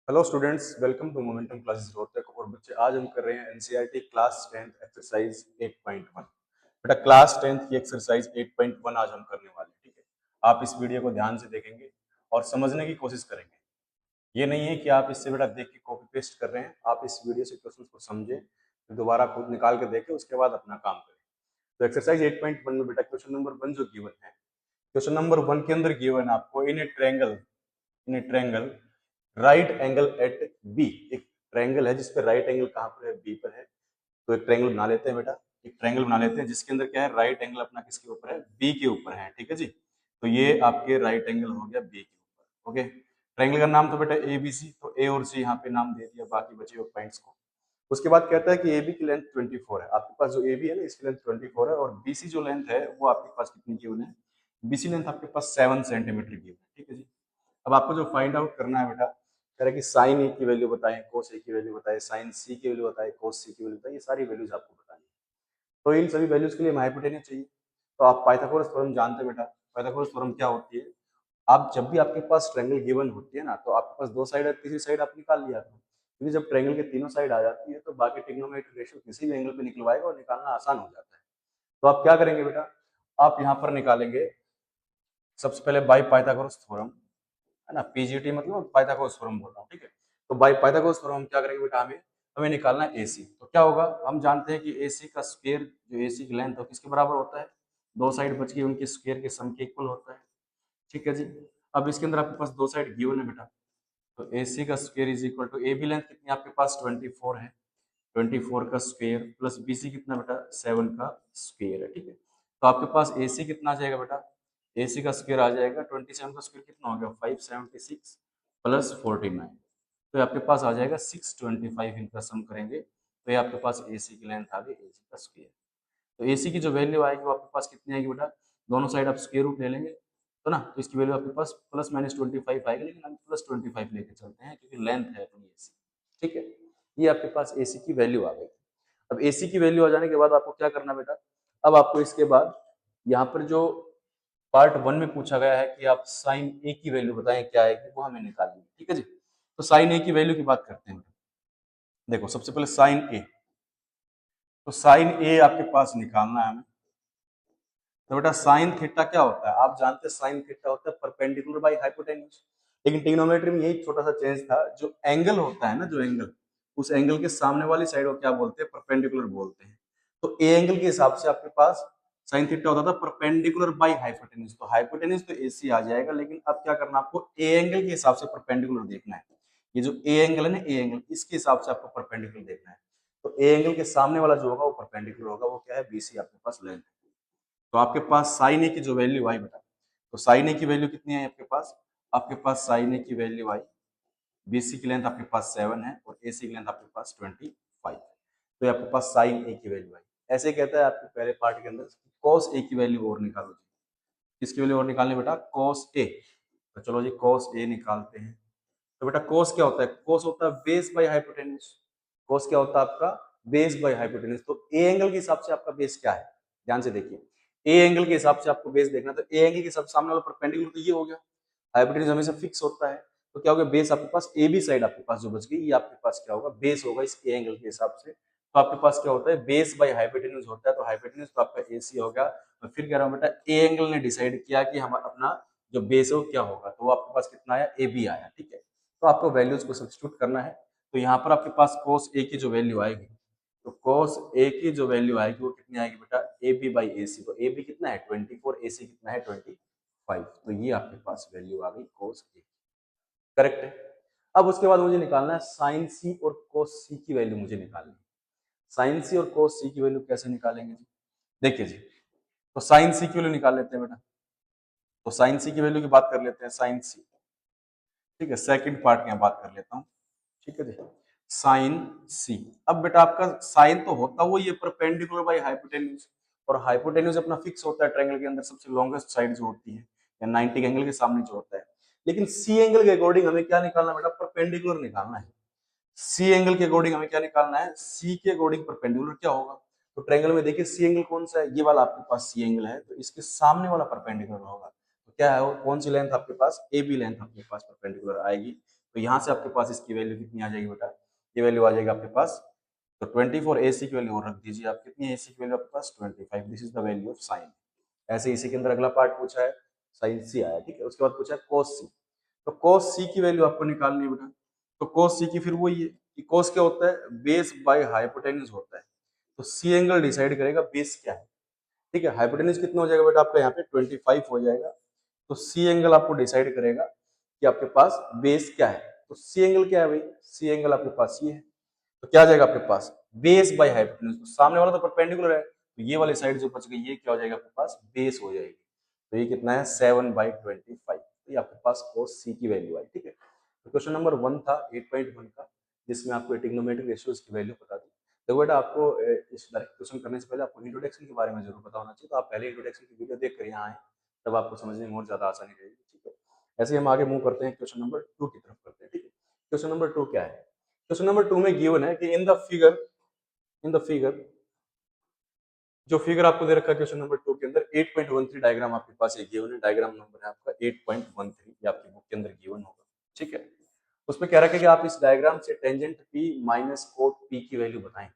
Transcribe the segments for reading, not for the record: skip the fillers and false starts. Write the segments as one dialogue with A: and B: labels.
A: Hello students, welcome to Momentum classes Rohtak. और बच्चे, आज हम कर रहे हैं एनसीईआरटी क्लास 10th एक्सरसाइज 8.1। बेटा, क्लास 10th की एक्सरसाइज 8.1 आज हम करने वाले हैं। ठीक है, आप इस वीडियो को ध्यान से देखेंगे और समझने की कोशिश करेंगे। ये नहीं है कि आप इससे बेटा देख के कॉपी पेस्ट कर रहे हैं। आप इस वीडियो से क्वेश्चन को समझें, फिर दोबारा खुद निकाल के देखें, उसके बाद अपना काम करें। तो एक्सरसाइज 8.1 में बेटा क्वेश्चन नंबर 1 जो गिवन है, क्वेश्चन नंबर 1 के अंदर गिवन है आपको in a triangle right angle at B. एक ट्रायंगल है जिसपे राइट एंगल कहाँ पर है, बी पर है। तो एक ट्रायंगल बना लेते हैं बेटा, एक ट्रायंगल बना लेते हैं जिसके अंदर क्या है, राइट एंगल अपना किसके ऊपर है, बी के ऊपर है। ठीक है जी, तो ये आपके राइट एंगल हो गया बी के ऊपर। ओके, ट्रायंगल का नाम तो बेटा ए बी सी, तो ए और सी यहाँ पे नाम दे दिया, बाकी बचे हुए पॉइंट्स को। उसके बाद कहता है कि ए बी की लेंथ 24 है। आपके पास जो ए बी है ना, इसकी लेंथ 24 है, और बी सी जो लेंथ है वो आपके पास कितनी की है, बी सी लेंथ आपके पास 7 सेंटीमीटर की है। ठीक है जी, अब आपको जो फाइंड आउट करना है बेटा, कह रहा है कि साइन ए की वैल्यू बताएं, कोस ए की वैल्यू बताएं, साइन सी की वैल्यू बताएं, कोस सी की वैल्यू बताएं। ये सारी वैल्यूज आपको बतानी है। तो इन सभी वैल्यूज के लिए हमें हाइपोटेन्यूज चाहिए। तो आप पाइथागोरस थ्योरम जानते हैं बेटा। पाइथागोरस थ्योरम क्या होती है, आप जब भी आपके पास ट्रायंगल गिवन होती है ना, तो आपके पास दो साइड है, तीसरी साइड आप निकाल लिया करो। क्योंकि जब ट्रायंगल के तीनों साइड आ जाती है तो बाकी ट्रिग्नोमेट्रिक रेशियो किसी भी एंगल पे निकलवाएगा और निकालना आसान हो जाता है। तो आप क्या करेंगे बेटा, आप यहाँ पर निकालेंगे सबसे पहले बाई पाइथागोरस थ्योरम, है ना। पीजीटी मतलब पाइथागोरस थ्योरम बोल रहा हूँ। ठीक है, तो बाई पाइथागोरस थ्योरम हम क्या करेंगे बेटा, हमें हमें निकालना है एसी। तो क्या होगा, हम जानते हैं कि एसी का स्क्वायर, जो एसी की लेंथ है किसके बराबर होता है, दो साइड बच गई उनके स्क्वायर के सम के इक्वल होता है। ठीक है जी, अब इसके अंदर आपके पास दो साइड गिवन है बेटा, तो AC का square is equal to A B length कितनी आपके पास 24 है, 24 का स्क्वायर प्लस BC कितना बेटा 7 का स्क्वायर है। ठीक है, तो आपके पास AC कितना आ जाएगा बेटा, AC का स्क्वायर आ जाएगा 27 का स्क्वायर कितना हो गया 576 प्लस 49, तो ये आपके पास आ जाएगा 625। इनका सम करेंगे तो ये आपके पास AC की लेंथ आ गई, AC का स्क्वायर। तो AC की जो वैल्यू आएगी वो आपके पास कितनी आएगी बेटा, दोनों साइड आप स्क्वायर रूट ले लेंगे तो ना, तो इसकी वैल्यू आपके पास प्लस माइनस 25 आएगी, लेकिन हम प्लस 25 लेके चलते हैं क्योंकि लेंथ है अपनी AC। ठीक है, ये आपके पास AC की वैल्यू आ गई। अब AC की वैल्यू आ जाने के बाद आपको क्या करना बेटा, अब आपको इसके बाद यहाँ पर जो पार्ट 1 में पूछा गया है कि आप साइन ए की वैल्यू बताएं क्या है, वो हमें निकालनी है। ठीक है जी, तो साइन ए की वैल्यू की बात करते हैं। देखो, सबसे पहले साइन ए, तो साइन ए आपके पास निकालना है हमें। तो बेटा साइन थीटा क्या होता है, आप जानते हैं साइन थीटा होता है परपेंडिकुलर बाय हाइपोटेन्यूज। लेकिन ट्रिग्नोमेट्री में यही छोटा सा चेंज था, जो एंगल होता है ना, जो एंगल, उस एंगल के सामने वाली साइड को क्या बोलते हैं, परपेंडिकुलर बोलते हैं। तो ए एंगल के हिसाब से आपके पास साइन थीटा होता था परपेंडिकुलर बाय हाइपोटेन्यूज, तो हाइपोटेन्यूज तो एसी आ जाएगा, लेकिन अब क्या करना आपको, ए एंगल के हिसाब से परपेंडिकुलर देखना है। ये जो ए एंगल है ना, ए एंगल, इसके हिसाब से आपको परपेंडिकुलर देखना है। तो ए एंगल के सामने वाला जो होगा वो परपेंडिकुलर होगा, वो क्या है, बीसी आपके पास लेंथ। तो आपके पास साइन ए की जो वैल्यू आई बेटा, तो साइन ए की वैल्यू कितनी है आपके पास साइन ए की वैल्यू आई, बीसी की लेंथ आपके पास 7 है और एसी की लेंथ आपके पास 25। तो ये आपके पास साइन ए की वैल्यू आई। ऐसे कहता है आपके पहले पार्ट के अंदर कॉस ए की वैल्यू और निकालो जी। किसकी वैल्यू और निकालनी बेटा, कॉस ए। तो चलो जी कॉस ए निकालते हैं। तो बेटा कॉस क्या होता है, कॉस होता है बेस बाय हाइपोटेन्यूज। कॉस क्या होता है आपका, बेस बाय हाइपोटेन्यूज। तो ए एंगल के हिसाब से आपका बेस क्या है, ध्यान से देखिए, ए एंगल के हिसाब से आपको बेस देखना, तो ए एंगल के हिसाब से सामने वाला परपेंडिकुलर तो ये हो गया, हाइपोटेन्यूज हमेशा फिक्स होता है। तो क्या होगा, बेस आपके पास ए बी साइड आपके पास जो बच गई, ये आपके पास क्या होगा, बेस होगा इस ए एंगल के हिसाब से। तो आपके पास क्या होता है, बेस बाय हाइपोटेन्यूज होता है, तो हाइपोटेन्यूज तो आपका एसी हो गया। तो फिर कह रहा हूं बेटा, ए एंगल ने डिसाइड किया कि हम अपना जो बेस है वो क्या होगा, तो वो आपके पास कितना आया, ए बी आया। ठीक है, तो आपको वैल्यूज को सब्स्टिट्यूट करना है। तो यहाँ पर आपके पास cos a की जो वैल्यू आएगी, तो cos a की जो वैल्यू आएगी वो कितनी आएगी बेटा, ए बी बाई ए सी। तो ए बी कितना है 24, ए सी कितना है 25। तो ये आपके पास वैल्यू आ गई cos a, करेक्ट है। अब उसके बाद मुझे निकालना है साइन सी और cos सी की वैल्यू मुझे निकालनी है। साइन सी और cos सी की वैल्यू कैसे निकालेंगे जी, देखिए जी, तो साइन सी की वैल्यू निकाल लेते हैं बेटा। तो साइन सी की वैल्यू की बात कर लेते हैं, साइन सी। ठीक है, सेकंड पार्ट की बात कर लेता हूँ। ठीक है जी, साइन सी। अब बेटा आपका साइन तो होता वो ये परपेंडिकुलर बाय हाइपोटेन्यूज, और हाइपोटेन्यूज अपना फिक्स होता है ट्रायंगल के अंदर, सबसे लॉन्गेस्ट साइड जो होती है, या 90 एंगल के सामने जो होता है। लेकिन सी एंगल के अकॉर्डिंग हमें क्या निकालना बेटा, परपेंडिकुलर निकालना है। सी एंगल के अकॉर्डिंग हमें क्या निकालना है, सी के अकॉर्डिंग परपेंडिकुलर क्या होगा। तो ट्रायंगल में देखिए सी एंगल कौन सा है, ये वाला आपके पास सी एंगल है, तो इसके सामने वाला परपेंडिकुलर होगा। तो क्या है वो, कौन सी लेंथ आपके पास, ए बी लेंथ आपके पास परपेंडिकुलर आएगी। तो यहाँ से आपके पास इसकी वैल्यू कितनी आ जाएगी बेटा, ये वैल्यू आ जाएगी आपके पास, तो 24 AC की वैल्यू और रख दीजिए आप, कितनी AC की वैल्यू आपके पास 25, this is the value of sine. ऐसे इसी के अंदर अगला पार्ट पूछा है, साइन सी आया, ठीक है। उसके बाद पूछा है कोस सी, तो कोस सी की वैल्यू आपको निकालनी है बेटा। तो कोस सी की फिर वही है कि कोस क्या होता है, बेस बाय हाइपोटेन्यूज होता है, तो सी एंगल डिसाइड करेगा बेस क्या है, ठीक है। हाइपोटेन्यूज कितना हो जाएगा बेटा आपका यहाँ पे 25 हो जाएगा, तो सी एंगल आपको डिसाइड करेगा कि आपके पास बेस क्या है। तो सी एंगल क्या है भाई, सी एंगल आपके पास ये है, तो क्या आ जाएगा आपके पास बेस बाय हाइपोटेन्यूज, तो सामने वाला तो परपेंडिकुलर है, तो ये वाली साइड जो बच गई ये क्या हो जाएगा आपके पास बेस हो जाएगी, तो ये कितना है 7/25, तो ये आपके पास कोस सी की वैल्यू आई, ठीक है। तो क्वेश्चन नंबर 1 था 8.1 का, जिसमें आपको ट्रिग्नोमेट्रिक रेशियोज की वैल्यू बता दी। तो बेटा आपको इस क्वेश्चन करने से पहले आपको इंट्रोडक्शन के बारे में जरूर पता होना चाहिए, तो आप पहले इंट्रोडक्शन की वीडियो देख कर यहाँ आए, तब आपको समझने में और ज्यादा आसानी रहेगी, ठीक है। ऐसे ही हम आगे मूव करते हैं, क्वेश्चन नंबर 2 की तरफ करते हैं, ठीक है। क्वेश्चन नंबर 2 क्या है, क्वेश्चन नंबर 2 में गिवन है कि इन द फिगर जो फिगर आपको दे रखा है क्वेश्चन नंबर 2 के अंदर 8.13 डायग्राम आपके पास ये गिवन है, डायग्राम नंबर है आपका 8.13, ये आपकी बुक के अंदर गिवन होगा, ठीक है। उसमें कह रखा है कि आप इस डायग्राम से tangent P minus cot P की वैल्यू बताएं।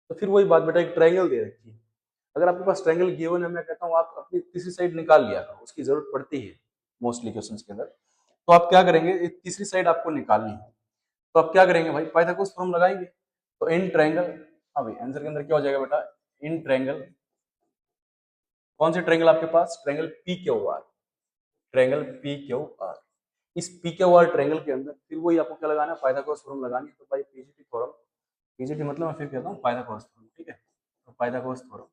A: तो फिर वही बात बेटा, एक ट्रायंगल दे रखी है, अगर आपके पास ट्रायंगल गिवन है, मैं कहता हूँ आप अपनी तीसरी साइड निकाल लिया करो, उसकी जरूरत पड़ती है मोस्टली क्वेश्चंस के अंदर। तो आप क्या करेंगे, तीसरी साइड आपको निकालनी है, तो आप क्या करेंगे भाई, पाइथागोरस थ्योरम लगाएंगे। तो इन ट्रायंगल, हाँ भाई आंसर के अंदर क्या हो जाएगा बेटा, इन ट्रायंगल, कौन से ट्रायंगल आपके पास, triangle P Q R, triangle P Q R, इस पी क्यू आर ट्रायंगल के अंदर फिर वही आपको क्या लगाना है, पाइथागोरस थ्योरम लगानी है। तो भाई पीजीटी थ्योरम, पीजीटी मतलब मैं फिर कहता हूँ पाइथागोरस थ्योरम, ठीक है। तो पाइथागोरस थ्योरम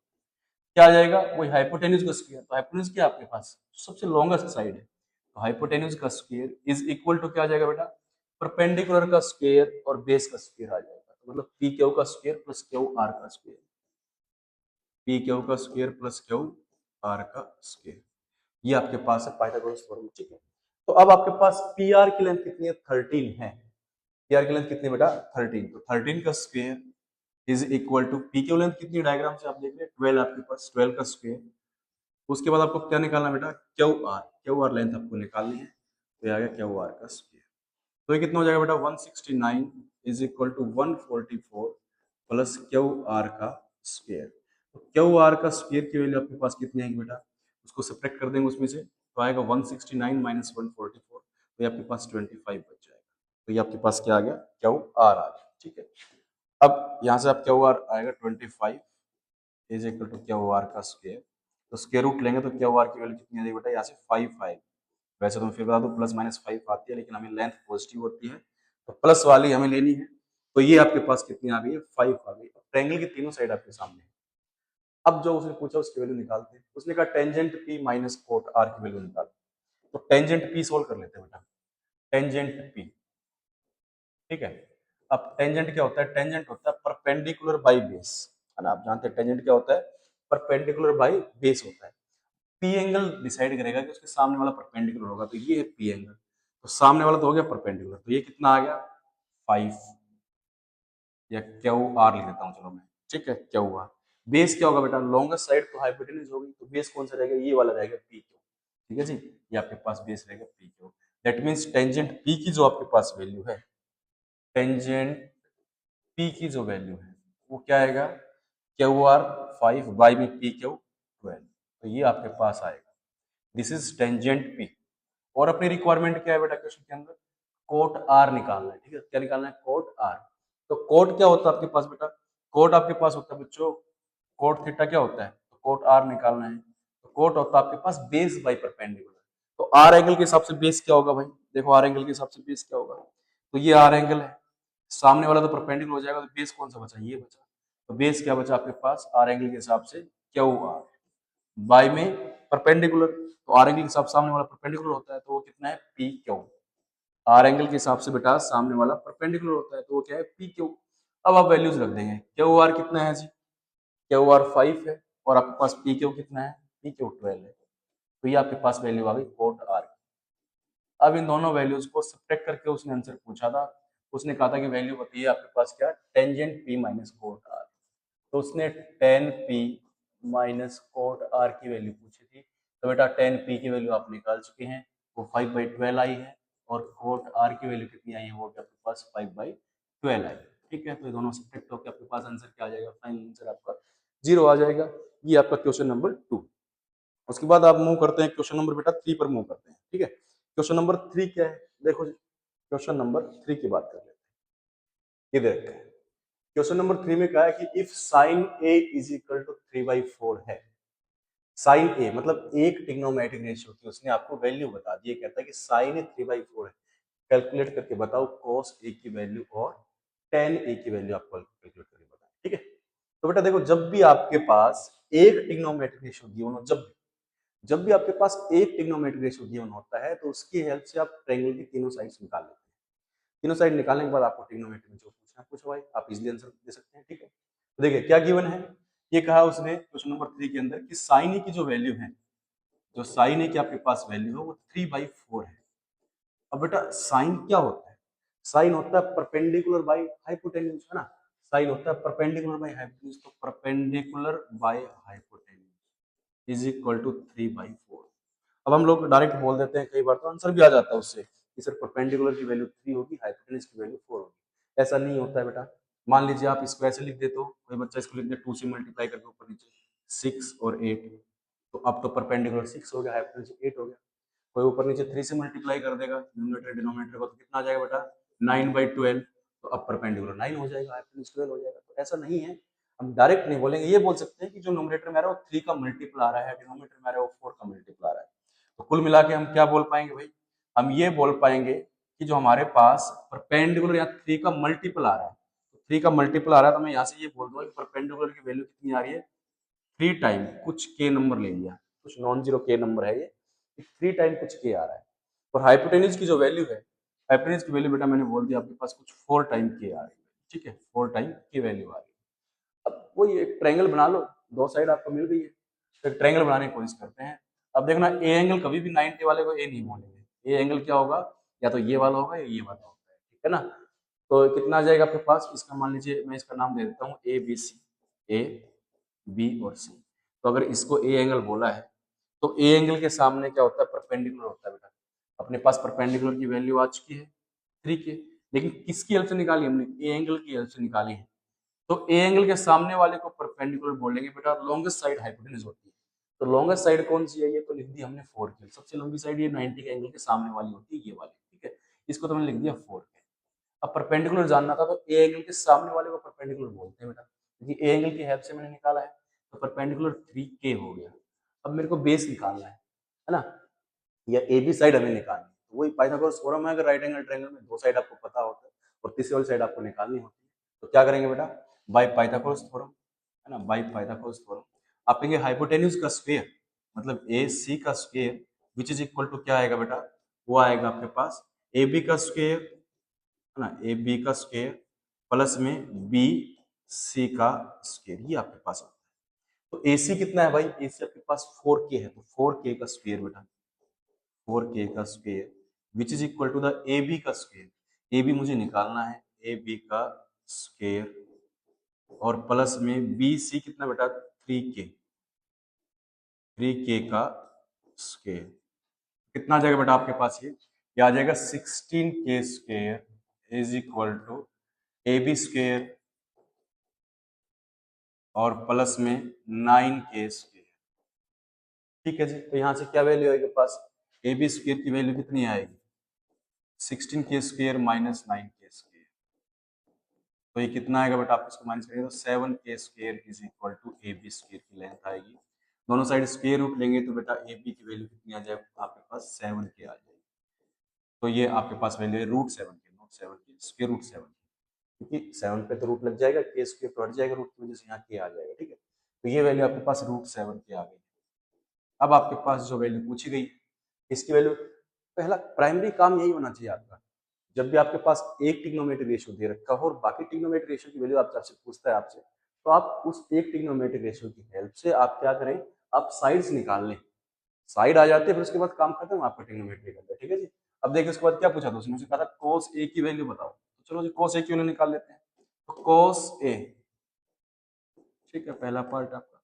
A: क्या आ जाएगा, वही हाइपोटेन्यूज का स्क्वायर, तो हाइपोटेन्यूज क्या आपके पास सबसे लॉन्गेस्ट साइड है, तो हाइपोटेन्यूज का स्क्वायर इज इक्वल टू क्या आ जाएगा बेटा, परपेंडिकुलर का स्क्वायर और बेस का स्क्वायर आ जाएगा, तो मतलब पी क्यू का स्क्वायर प्लस क्यू आर का स्क्वायर, पी क्यू का स्क्वायर प्लस क्यू आर का स्क्वायर, ये आपके पास है पाइथागोरस थ्योरम, ठीक है। तो अब आपके पास पी आर की लेंथ कितनी है, 13 है, पी आर की लेंथ कितनी बेटा 13, तो 13 का square is equal to P Q length कितनी डायग्राम से आप देख रहे हैं 12, आपके पास 12 का स्क्वायर, उसके बाद आपको क्या निकालना बेटा, क्यू आर लेंथ आपको निकालनी है, तो ये आ गया क्यू आर का स्क्वायर, तो ये कितना हो जाएगा बेटा 169 is equal to 144 plus Q R का स्क्वायर, तो क्यू आर का स्क्वायर की वैल्यू आपके पास कितनी आएगी बेटा, उसको सब्ट्रैक्ट कर देंगे उसमें से, तो आएगा 169 माइनस 144, तो ये आपके पास 25 बच जाएगा, तो ये आपके पास क्या आ गया, क्यू आर आ गया, ठीक है। अब यहाँ से आप क्यू आर आएगा 25 is equal to Q R का स्क्वायर, तो स्क्वायर रूट लेंगे तो क्यू आर की वैल्यू कितनी आ जाएगी बेटा, यहाँ से 5 आएगी, वैसे तो मैं फिर बता दूं प्लस माइनस 5 आती है, लेकिन हमें लेंथ पॉजिटिव होती है, तो प्लस वाली हमें लेनी है, तो ये आपके पास कितनी आ गई है 5 आ गई। अब ट्रायंगल की तीनों साइड आपके सामने है, अब जो उसने पूछा उसकी वैल्यू निकालते हैं, उसने कहा tangent P minus cot R की वैल्यू निकाल, तो टेंजेंट पी सोल्व कर लेते हैं बेटा, टेंजेंट पी, ठीक है। अब टेंजेंट क्या होता है, टेंजेंट होता है परपेंडिकुलर बाई बेस, है ना, आप जानते हैं टेंजेंट क्या होता है, परपेंडिकुलर बाई बेस होता है। पी एंगल डिसाइड करेगा कि उसके सामने वाला परपेंडिकुलर होगा, तो ये है पी एंगल, तो सामने वाला तो हो गया परपेंडिकुलर, तो ये कितना आ गया 5, या क्यू आर लिख देता हूँ चलो मैं, ठीक है, क्यू आर। बेस क्या होगा बेटा, लॉन्गेस्ट साइड तो हाइपोटेन्यूज होगी, तो बेस कौन सा रहेगा, ये वाला रहेगा पी क्यू, ठीक है जी, ये आपके पास बेस रहेगा P Q, that means tangent P की जो आपके पास वैल्यू है, टेंजेंट पी की जो वैल्यू है वो क्या आएगा, क्यू आर 5 बाई में पी क्यू 12, तो ये आपके पास आएगा, दिस इज टेंजेंट पी। और अपनी रिक्वायरमेंट क्या है बेटा क्वेश्चन के अंदर, कोट आर निकालना है, ठीक है, क्या निकालना है, कोट आर। तो कोट क्या होता है आपके पास बेटा, कोट आपके पास होता है बच्चों, कोट थीटा क्या होता है, तो कोट आर निकालना है, तो कोट होता है आपके पास बेस बाई परपेंडिकुलर, तो आर एंगल के हिसाब से बेस क्या होगा भाई, देखो आर एंगल के हिसाब से बेस क्या होगा, तो ये आर एंगल है, सामने वाला तो परपेंडिकुलर हो जाएगा, तो बेस कौन सा बचा, ये बचा, तो बेस क्या बचा आपके पास आर एंगल के हिसाब से क्यू आर बाई में परपेंडिकुलर, तो आर एंगल के हिसाब सामने वाला परपेंडिकुलर होता है, तो वो कितना है पी क्यू, आर एंगल के हिसाब से बेटा सामने वाला परपेंडिकुलर होता है, तो वो क्या है पी क्यू। अब आप वैल्यूज रख देंगे, क्यू आर कितना है जी, क्यू आर 5 है, और आपके पास पी क्यू कितना है, पी क्यू 12 है, तो ये आपके पास वैल्यू आ गई कोट आर। अब इन दोनों वैल्यूज को सब्ट्रैक्ट करके उसने आंसर पूछा था, उसने कहा था कि वैल्यू बताइए आपके पास क्या, tangent P minus cot R, तो उसने tan P minus cot R की वैल्यू पूछी थी, तो बेटा टेन पी की वैल्यू आप निकाल चुके हैं, वो 5/12 आई है, और कोट आर की वैल्यू कितनी आई है, वो आपके पास 5/12 आई। ठीक है, तो ये दोनों सब्ट्रैक्ट होकर आपके पास आंसर क्या आ जाएगा, फाइनल आंसर आपका 0 आ जाएगा। ये आपका क्वेश्चन नंबर 2। उसके बाद आप मूव करते हैं क्वेश्चन नंबर बेटा 3 पर मूव करते हैं। ठीक है, क्वेश्चन नंबर 3 क्या है, देखो जी, क्वेश्चन नंबर 3 की बात कर लेते हैं। ये देखते हैं, क्वेश्चन नंबर 3 में कहा है कि if sine A is equal to 3/4 है। साइन ए मतलब एक ट्रिग्नोमेट्रिक रेशियो की उसने आपको वैल्यू बता दी है, कहता है कि साइन ए 3/4 है, कैलकुलेट करके बताओ कॉस ए की वैल्यू और टेन ए की वैल्यू आपको कैलकुलेट करके बताओ। ठीक है, तो बेटा देखो, जब भी आपके पास एक ट्रिग्नोमेट्रिक रेशियो गिवन हो, जब भी आपके पास एक ट्रिग्नोमेट्रिक रेशियो गिवन होता है, तो उसकी हेल्प से आप ट्रायंगल की तीनों साइड्स निकाल लेते हैं। तीनों साइड निकालने के बाद आपको ट्रिग्नोमेट्री में जो पूछना है पूछो भाई, आप इजीली आंसर दे सकते हैं। ठीक है, तो देखिए क्या गिवन है, ये कहा उसने क्वेश्चन नंबर 3 के अंदर कि साइन ए की जो वैल्यू है, जो साइन ए की आपके पास वैल्यू है वो 3/4 है। अब बेटा साइन क्या होता है, साइन होता है परपेंडिकुलर बाय हाइपोटेन्यूज, है ना, साइन होता है परपेंडिकुलर बाय हाइपोटेन्यूज, तो perpendicular by hypotenuse is equal to 3/4। अब हम लोग डायरेक्ट बोल देते हैं, कई बार तो आंसर भी आ जाता है उससे कि सर परपेंडिकुलर की वैल्यू 3 होगी, हाइपोटेन्यूज की वैल्यू 4 होगी। ऐसा नहीं होता है बेटा, मान लीजिए आप इसको ऐसे लिख देते हो, कोई बच्चा इसको लिख दे 2 से मल्टीप्लाई करके ऊपर नीचे 6 और 8, तो अब तो परपेंडिकुलर 6 हो गया, हाइपोटेन्यूज 8 हो गया। कोई ऊपर नीचे 3 से मल्टीप्लाई कर देगा न्यूमरेटर डिनोमिनेटर को, तो कितना आ जाएगा बेटा 9/12, तो अब परपेंडिकुलर 9 हो जाएगा, हाइपोटेन्यूज 12 हो जाएगा। तो ऐसा नहीं है, हम डायरेक्ट नहीं बोलेंगे, ये बोल सकते हैं कि जो न्यूमरेटर में आ रहा है वो 3 का मल्टीपल आ रहा है, डिनोमिनेटर में आ रहा है वो 4 का मल्टीपल आ रहा है। तो कुल मिला के हम क्या बोल पाएंगे भाई, हम ये बोल पाएंगे कि जो हमारे पास परपेंडिकुलर या 3 का मल्टीपल आ रहा है, तो 3 का मल्टीपल आ रहा है, तो मैं यहाँ से ये बोल दूंगा कि परपेंडिकुलर की वैल्यू कितनी आ रही है, 3 टाइम कुछ के नंबर ले लिया, कुछ नॉन जीरो के नंबर है ये, 3 टाइम कुछ के आ रहा है। और हाइपोटेन्यूज की जो वैल्यू है, हाइपोटेन्यूज की वैल्यू बेटा मैंने बोल दिया आपके पास कुछ 4 टाइम के आ रही है। ठीक है, 4 टाइम की वैल्यू आ रही है। अब वही एक ट्रायंगल बना लो, दो साइड आपको मिल गई है, तो एक ट्रायंगल बनाने की कोशिश करते हैं। अब देखना, ए एंगल कभी भी 90 वाले को ए नहीं बोलेंगे, ए एंगल क्या होगा, या तो ये वाला होगा या ये वाला होगा, ठीक है ना। तो कितना आ जाएगा आपके पास, इसका मान लीजिए मैं इसका नाम दे देता हूँ A B C, A B और सी। तो अगर इसको ए एंगल बोला है, तो ए एंगल के सामने क्या होता है, परपेंडिकुलर होता है बेटा। अपने पास परपेंडिकुलर की वैल्यू आ चुकी है 3 के, लेकिन किसकी हेल्प से निकाली हमने, ए एंगल की हेल्प से निकाली है। तो ए एंगल के सामने वाले को परपेंडिकुलर बोलेंगे बेटा, लॉन्गेस्ट साइड हाइपोटेन्यूज होती है। तो लॉन्गेस्ट साइड कौन सी है, ये तो लिख दी हमने 4 के, सबसे लंबी साइड ये 90 के एंगल के सामने वाली होती है, ये वाली। ठीक है, इसको तो मैंने लिख दिया 4 के। अब परपेंडिकुलर जानना था, तो ए एंगल के सामने वाले को परपेंडिकुलर बोलते हैं बेटा, क्योंकि ए एंगल की हेल्प से मैंने निकाला है, तो परपेंडिकुलर 3K हो गया। अब मेरे को बेस निकालना है ना, या ए बी साइड हमें निकालनी है, तो वही पाइथागोरस थ्योरम है, अगर राइट एंगल ट्रायंगल में दो साइड आपको पता होता है और तीसरी वाली साइड आपको निकालनी होती है, तो क्या करेंगे बेटा, बाय पाइथागोरस थ्योरम, है ना, बाय पाइथागोरस थ्योरम आप कहेंगे हाइपोटेन्यूज का स्क्वायर, मतलब ए सी का square which is equal to क्या आएगा बेटा, वो आएगा आपके पास ए बी का स्क्वायर, है ना, ए बी का स्क्वायर प्लस में बी सी का स्क्वायर, ये आपके पास आता है। तो ए सी कितना है भाई, ए सी आपके पास 4K है, तो 4K का स्क्वायर बेटा, 4K का square which is equal to the A B का स्क्वायर, ए बी मुझे निकालना है, ए बी का स्क्वायर और प्लस में बी सी कितना बेटा 3K, 3K का स्क्वायर कितना आ जाएगा बेटा आपके पास, ये आ जाएगा 16K square is equal to A B square और प्लस में 9K स्क्वायर। ठीक है जी, तो यहाँ से क्या वैल्यू आएगी पास, ए बी स्क्वायर की वैल्यू कितनी आएगी, 16K square minus 9K square, तो ये कितना आएगा बेटा, आप इसको माइनस करेंगे तो 7K square is equal to A B square की लेंथ आएगी। दोनों साइड स्क्वायर रूट लेंगे तो बेटा ए बी की वैल्यू कितनी आ जाएगी आपके पास, 7K आ जाएगी। तो ये आपके पास वैल्यू है √7K, not 7K, square root 7, क्योंकि 7 पे तो रूट लग जाएगा, के स्क्वायर तो हट जाएगा रूट की वजह से, यहाँ के आ जाएगा। ठीक है, तो ये वैल्यू आपके पास √7K आ गई। अब आपके पास जो वैल्यू पूछी गई, इसकी वैल्यू, पहला प्राइमरी काम यही होना चाहिए आपका, जब भी आपके पास एक ट्रिग्नोमेट्रिक रेशियो दे रखा हो और बाकी ट्रिग्नोमेट्रिक रेशियो की वैल्यू आपसे पूछता है आपसे, तो आप उस एक ट्रिग्नोमेट्रिक रेशियो की हेल्प से आप क्या करें, आप साइड्स निकाल लें, साइड आ जाते हैं, फिर उसके बाद काम खत्म आपका ट्रिग्नोमेट्री का। ठीक है जी, अब देखिए उसके बाद क्या पूछा था उसने, मुझे कहा था cos A की वैल्यू बताओ, तो चलो जी cos A की वैल्यू निकाल लेते हैं। तो cos A, ठीक है, पहला पार्ट आपका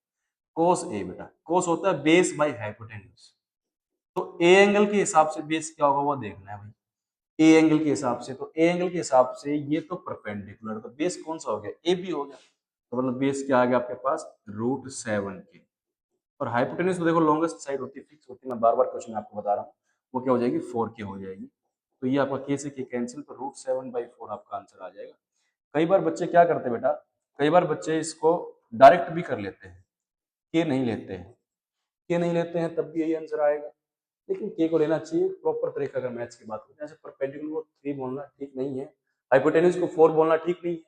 A: cos A बेटा, cos होता है बेस बाय हाइपोटेन्यूज, तो ए एंगल के हिसाब से बेस क्या होगा वो देखना है भाई। ए एंगल के हिसाब से, तो ए एंगल के हिसाब से ये तो परपेंडिकुलर, तो बेस कौन सा हो गया, ए बी हो गया। तो मतलब बेस क्या आ गया आपके पास, √7 के। और हाइपोटेन्यूज तो देखो लॉन्गेस्ट साइड होती है, फिक्स होती है, मैं बार बार क्वेश्चन आपको बता रहा हूँ, वो क्या हो जाएगी 4 के हो जाएगी। तो ये आपका के से के कैंसिल, तो √7/4 आपका आंसर आ जाएगा। कई बार बच्चे क्या करते हैं बेटा, कई बार बच्चे इसको डायरेक्ट भी कर लेते हैं, के नहीं लेते हैं, के नहीं लेते हैं तब भी यही आंसर आएगा। लेकिन के को लेना चाहिए प्रॉपर तरीका। अगर मैथ्स की बात करते हैं, ऐसे परपेंडिकुलर को 3 बोलना ठीक नहीं है, हाइपोटेन्यूज को 4 बोलना ठीक नहीं है,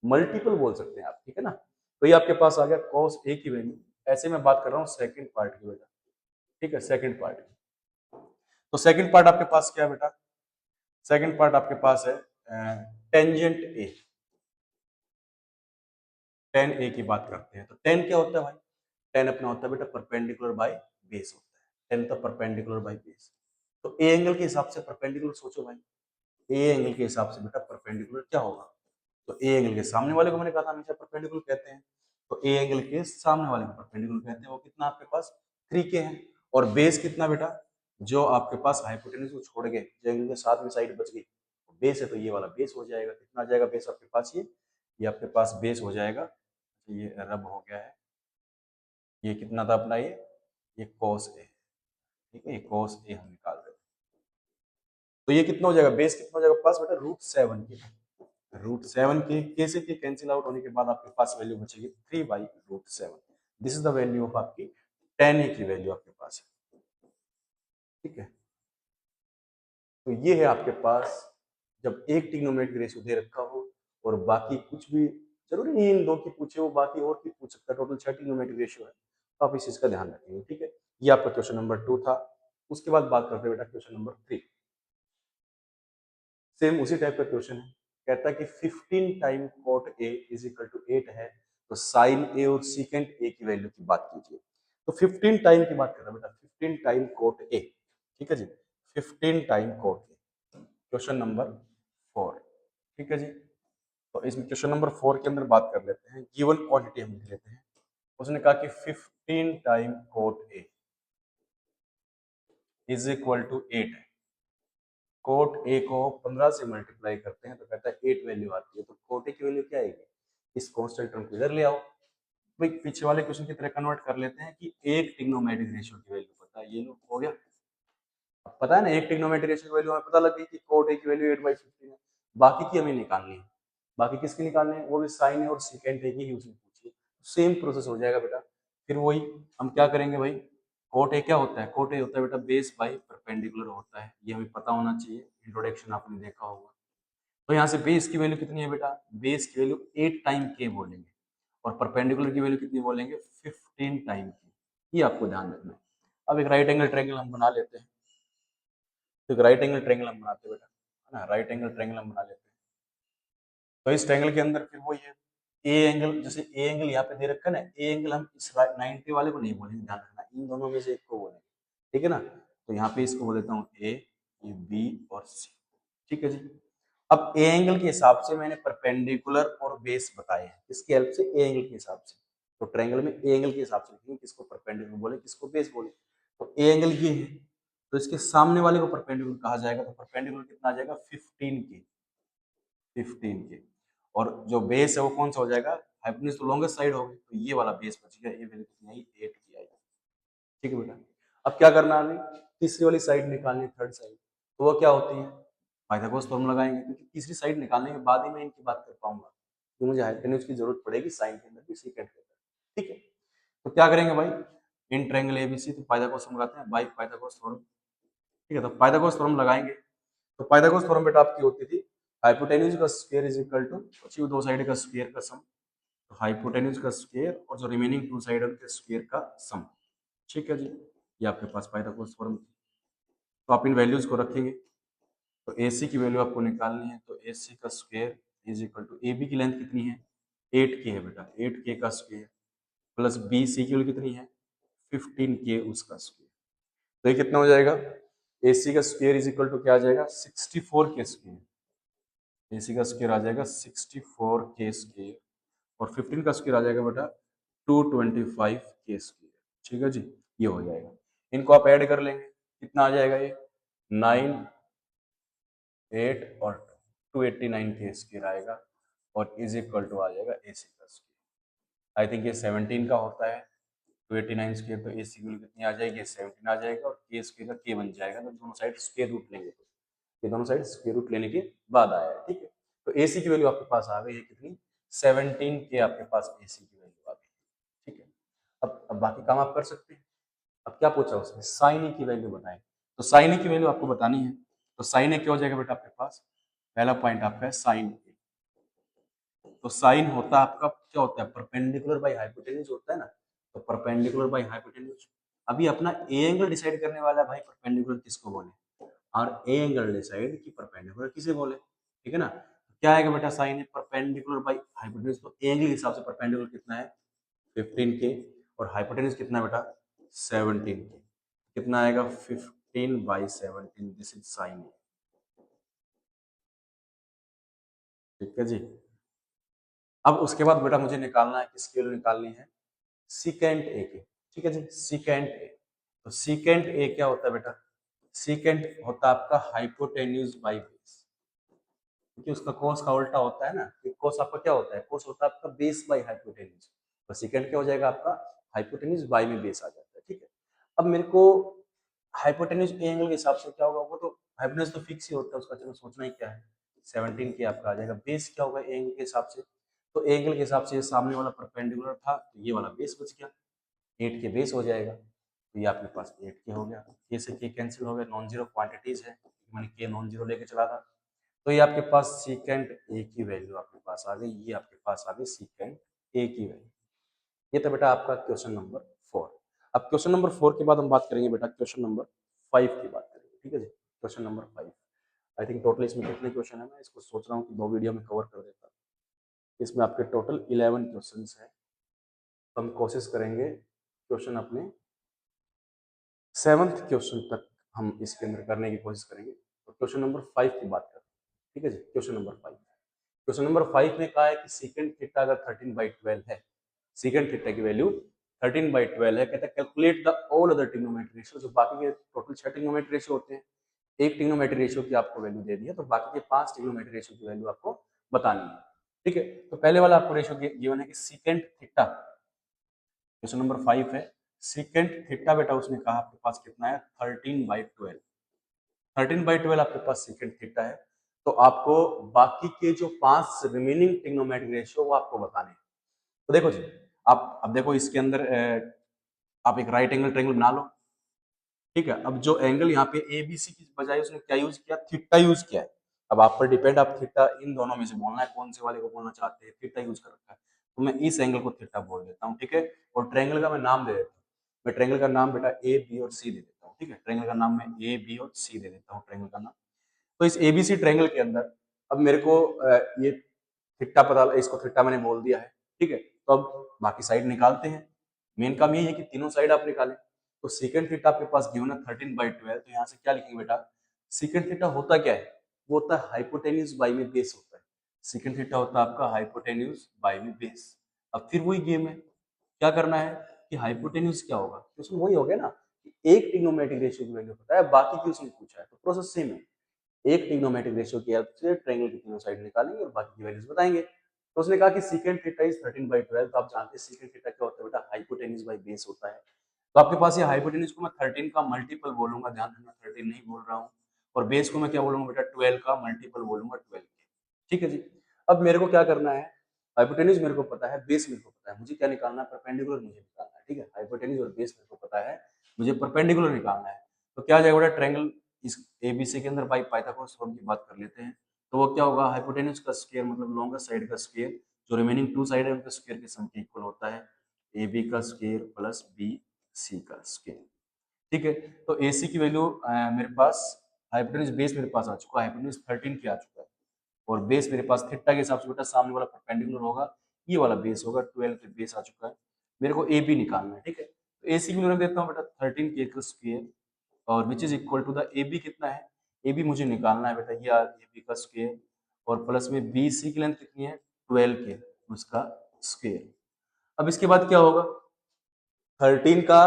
A: मल्टीपल बोल सकते हैं आप, ठीक है ना। तो ये आपके पास आ गया cos A की वैल्यू। ऐसे मैं बात कर रहा हूँ सेकंड पार्ट की बेटा, ठीक है, सेकंड पार्ट की। तो सेकंड पार्ट आपके पास क्या है बेटा, सेकंड पार्ट आपके पास है टेंजेंट ए। टेन ए की बात करते हैं, तो टेन क्या होता है भाई, टेन अपना होता है बेटा परपेंडिकुलर बाय बेस होता है, टेन तो परपेंडिकुलर बाय बेस। तो ए एंगल के हिसाब से परपेंडिकुलर सोचो भाई, ए एंगल के हिसाब से बेटा परपेंडिकुलर क्या होगा, तो ए एंगल के सामने वाले को मैंने कहा था हमेशा परपेंडिकुलर कहते हैं, तो ए एंगल के सामने वाले को परपेंडिकुलर कहते हैं। वो कितना आपके पास 3K है। और बेस कितना बेटा, जो आपके पास हाइपोटेन्यूज को छोड़ के जो एंगल के साथ में साइड बच गई बेस है, तो ये वाला बेस हो जाएगा। कितना आ जाएगा बेस आपके पास, ये आपके पास बेस हो जाएगा, ये रब हो गया है, ये कितना था अपना, ये cos A, ठीक है, ये cos A हम निकाल रहे हैं। तो ये कितना हो जाएगा, बेस कितना हो जाएगा पास बेटा √7 के, √7 के से के कैंसिल आउट होने के बाद आपके पास वैल्यू बचेगी 3/√7। This is the value of आपकी tan A की वैल्यू आपके पास है, ठीक है। तो ये है आपके पास, जब एक ट्रिग्नोमेट्रिक रेशियो दे रखा हो और बाकी कुछ भी जरूरी नहीं इन दो की पूछे, वो बाकी और की पूछ सकता है, टोटल 6 ट्रिग्नोमेट्रिक रेशियो है, तो आप इस चीज का ध्यान रखेंगे, ठीक है। ये आपका क्वेश्चन नंबर 2 था। उसके बाद बात करते हैं बेटा क्वेश्चन नंबर 3। सेम उसी टाइप का क्वेश्चन है, कहता है कि 15 time cot A is equal to 8 है, तो साइन ए और सीकेंट ए की वैल्यू की बात कीजिए। तो 15 टाइम की बात कर रहा है बेटा, 15 टाइम cot A, ठीक है जी, 15 time cot A, question number 4, ठीक है जी। तो इसमें क्वेश्चन नंबर 4 के अंदर बात कर लेते हैं, गिवन क्वांटिटी हम लिख लेते हैं। उसने कहा कि 15 time cot A is equal to 8 है। कोट ए को 15 से मल्टीप्लाई करते हैं तो कहता है 8 वैल्यू आती है, तो कोट ए की वैल्यू क्या आएगी, इस कांस्टेंट टर्म को इधर ले आओ। भाई पीछे वाले क्वेश्चन की तरह कन्वर्ट कर लेते हैं कि एक ट्रिग्नोमेट्रिक रेशियो की वैल्यू पता है, ये लो हो गया। अब पता है ना, एक ट्रिग्नोमेट्रिक रेशियो की वैल्यू हमें पता लग गई कि कोट ए की वैल्यू 8/15 है। बाकी की हमें निकालनी है, बाकी किसकी निकालनी है, वो भी साइन ए और सीकेंट ए की ही उसने पूछी है। सेम प्रोसेस हो जाएगा बेटा। फिर वही हम क्या करेंगे भाई, कोट ए क्या होता है, कोट ए होता है बेटा बेस बाई परपेंडिकुलर होता है, ये हमें पता होना चाहिए, इंट्रोडक्शन आपने देखा होगा। तो यहाँ से बेस की वैल्यू कितनी है बेटा, बेस की वैल्यू 8 टाइम के बोलेंगे, और परपेंडिकुलर की वैल्यू कितनी बोलेंगे 15 टाइम की, ये आपको ध्यान रखना है। अब एक राइट एंगल ट्रायंगल हम बना लेते हैं, तो एक राइट एंगल ट्रायंगल हम बनाते हैं बेटा, है ना, राइट एंगल ट्रायंगल हम बना लेते हैं। तो इस ट्रायंगल के अंदर फिर वही है, ए एंगल, जैसे ए एंगल यहाँ पे दे रखा है ना, ए एंगल हम इस 90 वाले को नहीं बोलेंगे, ध्यान रखना, इन दोनों में से एक को बोलेंगे, ठीक है ना। तो यहाँ पे इसको बोल देता हूँ ए, ये बी और सी, ठीक है जी। अब ए एंगल के हिसाब से मैंने परपेंडिकुलर और बेस बताए हैं, इसकी हेल्प से ए एंगल के हिसाब से, तो ट्रायंगल में ए एंगल के हिसाब से लिखेंगे, किसको परपेंडिकुलर बोले किसको बेस बोले। तो ए एंगल ये है, तो इसके सामने वाले को परपेंडिकुलर कहा जाएगा, तो परपेंडिकुलर कितना आ जाएगा 15 के, 15 के। और जो बेस है वो कौन सा हो जाएगा, हाइपोटेन्यूज तो लॉन्गेस्ट साइड होगी, तो ये वाला बेस बच गया, ये वैल्यू कितनी आई 8 की आई, ठीक है बेटा। अब क्या करना है हमें, तीसरी वाली साइड निकालनी है, थर्ड साइड, तो वो क्या होती है, पाइथागोरस थ्योरम लगाएंगे, क्योंकि तीसरी साइड निकालने के बाद ही मैं इनकी बात कर पाऊंगा, तो मुझे हाइपोटेन्यूज की जरूरत पड़ेगी साइन के अंदर भी सेकंड के अंदर, ठीक है। तो क्या करेंगे भाई, इन ट्रायंगल एबीसी, तो पाइथागोरस हम लगाते हैं बाय पाइथागोरस थ्योरम, ठीक है। तो पाइथागोरस थ्योरम लगाएंगे, तो पाइथागोरस थ्योरम बेटा आपकी होती थी हाइपोटेन्यूज का स्क्वायर इज इक्वल टू बची दो साइड का स्क्वायर का सम, तो हाइपोटेन्यूज का स्क्वायर और जो रिमेनिंग टू साइड के स्क्वायर का सम, ठीक है जी। ये आपके पास पाइथागोरस थ्योरम, तो आप इन वैल्यूज को रखेंगे, तो AC की वैल्यू आपको निकालनी है, तो AC का square is equal to AB की लेंथ कितनी है 8K है बेटा, 8K का स्क्वायर प्लस BC की वैल्यू कितनी है 15K उसका स्क्वायर, तो ये कितना हो जाएगा, AC का स्क्वायर इज इक्वल टू क्या आ जाएगा 64K स्क्वायर, AC का स्क्वायर आ जाएगा 64K स्क्वायर, और 15 का स्क्वायर आ जाएगा बेटा 225K स्क्वायर, ठीक है जी। ये हो जाएगा, इनको आप ऐड कर लेंगे, कितना आ जाएगा ये 9 8 और 289 के स्क्वायर आएगा और इज इक्वल टू आ जाएगा AC का स्क्वायर। आई थिंक ये 17 का होता है 289 स्क्वायर, तो AC की वैल्यू कितनी आ जाएगी 17 आ जाएगा और के स्क्वायर का के बन जाएगा, तो दोनों साइड स्क्वायर रूट लेंगे, तो ये दोनों साइड स्क्वायर रूट लेने के बाद आया है। ठीक है, तो AC की वैल्यू आपके पास आ गई है कितनी 17 के आपके पास AC की वैल्यू आ गई। ठीक है, अब बाकी काम आप कर सकते हैं। अब क्या पूछा उसने, साइन ए की वैल्यू बताएं, तो साइन ए की वैल्यू आपको बतानी है, तो साइन ए क्या हो जाएगा बेटा आपके पास, पहला पॉइंट आपका है साइन ए, तो साइन होता है आपका क्या होता है परपेंडिकुलर बाय हाइपोटेन्यूज होता है ना, तो परपेंडिकुलर बाय हाइपोटेन्यूज। अभी अपना ए एंगल डिसाइड करने वाला है भाई परपेंडिकुलर किसको बोले, और ए एंगल डिसाइड की परपेंडिकुलर किसे बोले, ठीक है ना। क्या आएगा बेटा sine A perpendicular by hypotenuse, तो ए एंगल के हिसाब से परपेंडिकुलर कितना है 15 के और हाइपोटेन्यूज कितना है बेटा 17 के, कितना आएगा 15 बाई 17, दिस इज साइन ए। ठीक है जी, अब उसके बाद बेटा मुझे निकालना है, किसकी वैल्यू निकालनी है सीकेंट ए की। ठीक है जी, सीकेंट ए, तो सीकेंट ए क्या होता है बेटा, सीकेंट होता है आपका हाइपोटेन्यूज बाई बेस, क्योंकि उसका कोस का उल्टा होता है ना, कि कोस आपका क्या होता है, कोस होता है आपका बेस बाई हाइपोटेन्यूज, तो सीकेंट क्या हो जाएगा आपका हाइपोटेन्यूज बाई में बेस आ जाता है। ठीक है, अब मेरे को हाइपोटेन्यूज एंगल के हिसाब से क्या होगा, वो तो हाइपोटेन्यूज तो फिक्स ही होता है उसका, चलो सोचना ही क्या है, 17 के आपका आ जाएगा, बेस क्या होगा एंगल के हिसाब से, तो एंगल के हिसाब से ये सामने वाला परपेंडिकुलर था, तो ये वाला बेस बच गया, 8 के बेस हो जाएगा, तो ये आपके पास 8 के हो गया, के से के कैंसिल हो गया, नॉन जीरो क्वांटिटीज है, मैंने के नॉन जीरो लेके चला था, तो ये आपके पास सीकेंट ए की वैल्यू आपके पास आ गई, ये आपके पास आ गई सीकेंट ए की वैल्यू। ये तो बेटा आपका क्वेश्चन नंबर 4। अब क्वेश्चन नंबर 4 के बाद हम बात करेंगे बेटा क्वेश्चन नंबर 5 की बात करेंगे। ठीक है जी, question number 5, I think total इसमें कितने क्वेश्चन है, मैं इसको सोच रहा हूँ कि 2 वीडियो में कवर कर देता, इसमें आपके टोटल 11 क्वेश्चन है, तो हम कोशिश करेंगे क्वेश्चन अपने 7th क्वेश्चन तक हम इसके अंदर करने की कोशिश करेंगे, तो क्वेश्चन नंबर 5 की बात करें। ठीक है जी, क्वेश्चन नंबर 5, क्वेश्चन नंबर 5 में कहा है कि सीकेंट थीटा अगर 13/12 है, सीकेंट थीटा की वैल्यू 13/12 है, कहता है calculate the all other trigonometry ratio, जो बाकी के टोटल 6 ट्रिग्नोमेट्री रेशियो होते हैं, एक ट्रिग्नोमेट्री रेशियो की आपको वैल्यू दे दी है, तो बाकी के 5 ट्रिग्नोमेट्री रेशियो की वैल्यू आपको बतानी है। ठीक है, तो पहले वाला आपको रेशियो गिवन है कि सीकेंट थीटा, क्वेश्चन नंबर 5 है सीकेंट थीटा, बेटा उसने कहा आपके पास कितना है 13/12, 13/12 आपके पास सीकेंट थीटा है, तो आपको बाकी के जो 5 रिमेनिंग ट्रिग्नोमेट्रिक रेशियो वो आपको बताने हैं। तो देखो जी, आप अब देखो इसके अंदर आप एक राइट एंगल ट्रायंगल बना लो। ठीक है, अब जो एंगल यहाँ पे एबीसी की बजाय उसने क्या यूज किया, थीटा यूज किया है। अब आप पर डिपेंड, आप थीटा इन दोनों में से बोलना है, कौन से वाले को बोलना चाहते हैं, थीटा यूज कर रखा है, तो मैं इस एंगल को थीटा बोल देता हूँ। ठीक है, और ट्रायंगल का मैं नाम दे देता हूँ, मैं ट्रायंगल का नाम बेटा ए बी और सी दे देता हूँ। ठीक है, ट्रायंगल का नाम मैं ए बी और सी दे देता हूँ, ट्रायंगल का नाम। तो इस एबीसी ट्रायंगल के अंदर अब मेरे को ये थीटा पता, इसको थीटा मैंने बोल दिया है। ठीक है, तो अब बाकी साइड निकालते हैं, मेन काम यही है कि तीनों साइड आप निकालें। तो सीकेंट थीटा आपके पास गिवन है 13/12, तो यहाँ से क्या लिखेंगे बेटा, सीकेंट थीटा होता क्या है, वो होता है हाइपोटेन्यूज बाई में बेस होता है, सीकेंट थीटा होता है आपका हाइपोटेन्यूज बाई में बेस। अब फिर वही गेम है, क्या करना है कि हाइपोटेन्यूज क्या होगा, क्वेश्चन वही हो गया ना, एक ट्रिग्नोमेट्रिक रेशियो की वैल्यू पता है, बाकी की उसने पूछा है, तो प्रोसेस सेम है, एक ट्रिग्नोमेट्रिक रेशियो की हेल्प से ट्रायंगल की तीनों साइड निकालेंगे और बाकी की वैल्यूज बताएंगे। तो उसने कहा कि सीकेंट थीटा इज 13/12, तो आप जानते हैं सीकेंट थीटा क्या होता है बेटा, हाइपोटेन्यूज बाई बेस होता है। तो आपके पास ये हाइपोटेन्यूज को मैं 13 का मल्टीपल बोलूंगा, ध्यान रखना 13 नहीं बोल रहा हूँ, और बेस को मैं क्या बोलूंगा बेटा 12 का मल्टीपल बोलूंगा, 12 के। ठीक है जी, अब मेरे को क्या करना है, हाइपोटेन्यूज मेरे को पता है, बेस मेरे को पता है, मुझे क्या निकालना है, परपेंडिकुलर मुझे निकालना है। ठीक है, हाइपोटेन्यूज और बेस मेरे को पता है, मुझे परपेंडिकुलर निकालना है। तो क्या जाएगा बेटा, ट्रायंगल इस एबीसी के अंदर बाई पाइथागोरस थ्योरम की बात कर लेते हैं, तो वो क्या होगा, हाइपोटेन्यूज का स्क्वायर मतलब लॉन्गेस्ट साइड का स्क्वायर, जो रिमेनिंग 2 साइड है उनके स्क्वायर के सम के इक्वल होता है, ए बी का स्क्वायर प्लस बी सी का स्क्वायर। ठीक है, तो ए सी की वैल्यू मेरे पास, हाइपोटेन्यूज बेस मेरे पास आ चुका है, हाइपोटेन्यूज 13 के आ चुका है, और बेस मेरे पास थीटा के हिसाब से बेटा सामने वाला परपेंडिकुलर होगा, ये वाला बेस होगा, 12 के बेस आ चुका है, मेरे को ए बी निकालना है। ठीक है, तो ए सी की वैल्यू देता हूँ बेटा 13 के का स्क्वायर, और which is equal to the A B कितना है, ए बी मुझे निकालना है बेटा, ये ए बी का स्क्वायर, और प्लस में बी सी की लेंथ कितनी है 12 के, उसका स्क्वायर। अब इसके बाद क्या होगा, 13 का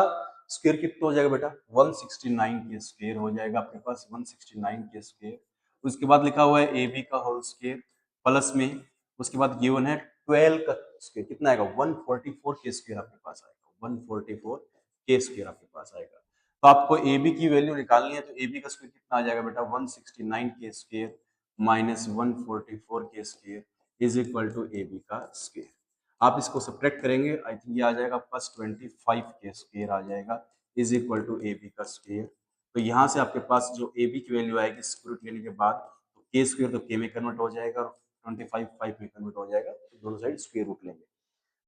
A: स्क्वायर कितना हो जाएगा बेटा, 169 के स्क्वायर हो जाएगा आपके पास, 169 के स्क्वायर, उसके बाद लिखा हुआ है ए बी का होल स्क्वायर प्लस में उसके बाद गिवन है 12 का स्क्वायर, कितना आएगा 144 के स्क्वायर आपके पास आएगा, 144 के स्क्वायर आपके पास आएगा। तो आपको ए बी की वैल्यू निकालनी है, तो ए बी का स्क्वायर कितना आ जाएगा बेटा 169 के स्क्वायर माइनस 144 के square is equal to A B का स्क्वायर। आप इसको सब्ट्रैक्ट करेंगे, आई थिंक ये आ जाएगा प्लस 25 के स्क्वायर आ जाएगा is equal to A B का स्क्वायर। तो यहाँ से आपके पास जो ए बी की वैल्यू आएगी स्क्वायर रूट लेने के बाद, तो के स्क्वायर तो के में कन्वर्ट हो जाएगा और 25 5 में कन्वर्ट हो जाएगा, तो दोनों साइड स्क्वायर रूट लेंगे।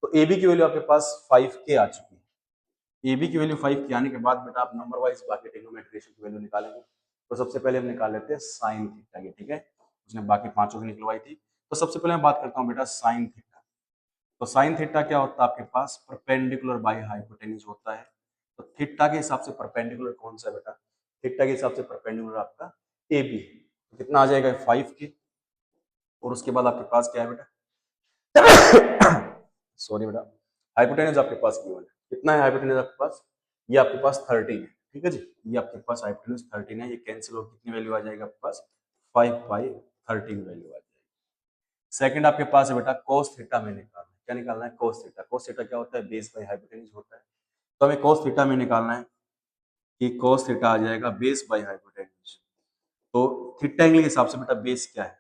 A: तो ए बी की वैल्यू आपके पास 5 के आ चुकी है। ए बी की वैल्यू 5 के आने के बाद बेटा आप नंबर वाइज बाकी ट्रिग्नोमेट्रिक रेशियो की वैल्यू निकालेंगे। तो सबसे पहले हम निकाल लेते हैं साइन थीटा की, ठीक है, उसने बाकी पांचों की निकलवाई थी। तो सबसे पहले मैं बात करता हूँ बेटा साइन थीटा। तो साइन थीटा क्या होता है आपके पास, परपेंडिकुलर बाय हाइपोटेन्यूज होता है। तो थीटा के हिसाब से परपेंडिकुलर कौन सा है बेटा, थीटा के हिसाब से परपेंडिकुलर आपका ए बी है। तो कितना आ जाएगा 5 के, और उसके बाद आपके पास क्या है बेटा सॉरी बेटा, हाइपोटेन्यूज आपके पास गिवन है, कितना है हाइपोटेन्यूज आपके पास, ये आपके पास 13 है, ठीक है जी, ये आपके पास हाइपोटेन्यूज 13 है, ये कैंसिल हो कितनी वैल्यू आ जाएगा आपके पास 5/13 वैल्यू आ जाएगी। सेकंड आपके पास है बेटा cos थीटा में निकालना है, क्या निकालना है cos थीटा। cos थीटा क्या होता है, बेस बाय हाइपोटेन्यूज होता है। तो हमें cos थीटा में निकालना है कि cos थीटा आ जाएगा बेस बाय हाइपोटेन्यूज। तो थीटा एंगल के हिसाब से बेटा बेस क्या है,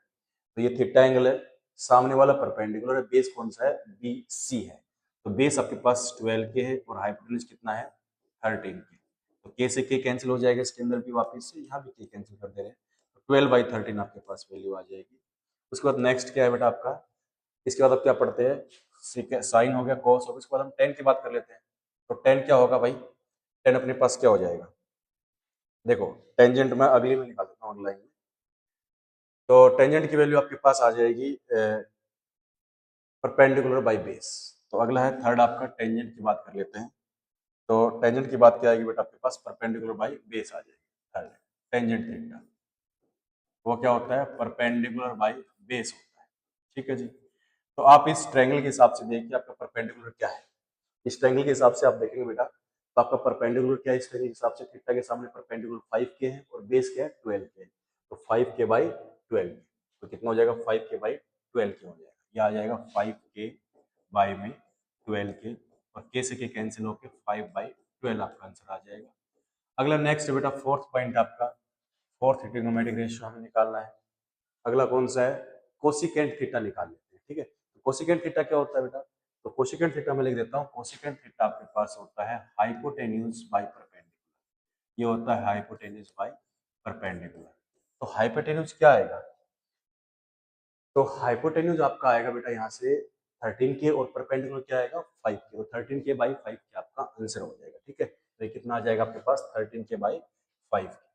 A: तो ये थीटा एंगल है, सामने वाला परपेंडिकुलर है, बेस कौन सा है बी सी है। तो बेस आपके पास 12 के है और हाइपोटेन्यूज कितना है 13 के। तो के से के कैंसिल हो जाएगा, इसके अंदर भी वापस से यहाँ भी के कैंसिल कर दे रहे हैं, तो 12/13 आपके पास वैल्यू आ जाएगी। उसके बाद नेक्स्ट क्या है बेटा आपका, इसके बाद आप क्या पढ़ते हैं, साइन हो गया कॉस हो गया, उसके बाद हम टेन की बात कर लेते हैं। तो टेन क्या होगा भाई, टेन अपने पास क्या हो जाएगा, देखो टेंजेंट में अभी मैं निकाल देता हूँ ऑनलाइन में। तो टेंजेंट की वैल्यू आपके पास आ जाएगी परपेंडिकुलर बाय बेस। तो अगला है थर्ड आपका टेंजेंट की बात कर लेते हैं। तो टेंजेंट की बात क्या आएगी बेटा आपके पास, परपेंडिकुलर बाय बेस आ जाएगी। थर्ड टेंजेंट थीटा, वो क्या होता है परपेंडिकुलर बाय बेस होता है, ठीक है जी। तो आप इस ट्रायंगल के हिसाब से देखिए आपका परपेंडिकुलर क्या है, इस ट्रायंगल के हिसाब से आप देखेंगे बेटा, तो आपका परपेंडिकुलर क्या है इस ट्रायंगल के हिसाब से, थीटा के सामने परपेंडिकुलर 5 के है और बेस क्या है 12 के है। तो 5 के बाई 12, तो कितना हो जाएगा 5 के बाई 12 के हो जाएगा, ये आ जाएगा 5 के बाई में 12 के, और के से के कैंसिल होकर 5/12 आपका आंसर आ जाएगा। अगला नेक्स्ट बेटा फोर्थ पॉइंट आपका, फोर्थ ट्रिग्नोमेट्रिक रेशियो हमें निकालना है। अगला कौन सा है, कोसिकेंट थीटा निकाल लेते हैं, ठीक है। तो कोसिकेंट थीटा क्या होता है बेटा, तो कोसिकेंट थीटा में लिख देता हूँ, कोसिकेंट थीटा आपके पास होता है हाइपोटेन्यूज बाय परपेंडिकुलर, ये होता है हाइपोटेन्यूज बाय परपेंडिकुलर। तो हाइपोटेन्यूज क्या आएगा, तो हाइपोटेन्यूज आपका आएगा बेटा यहाँ से 13 के और परपेंडिकुलर क्या आएगा 5 के, तो 13 के बाई 5 के आपका आंसर हो जाएगा, ठीक है। तो ये कितना आ जाएगा आपके पास 13 के बाई 5 के,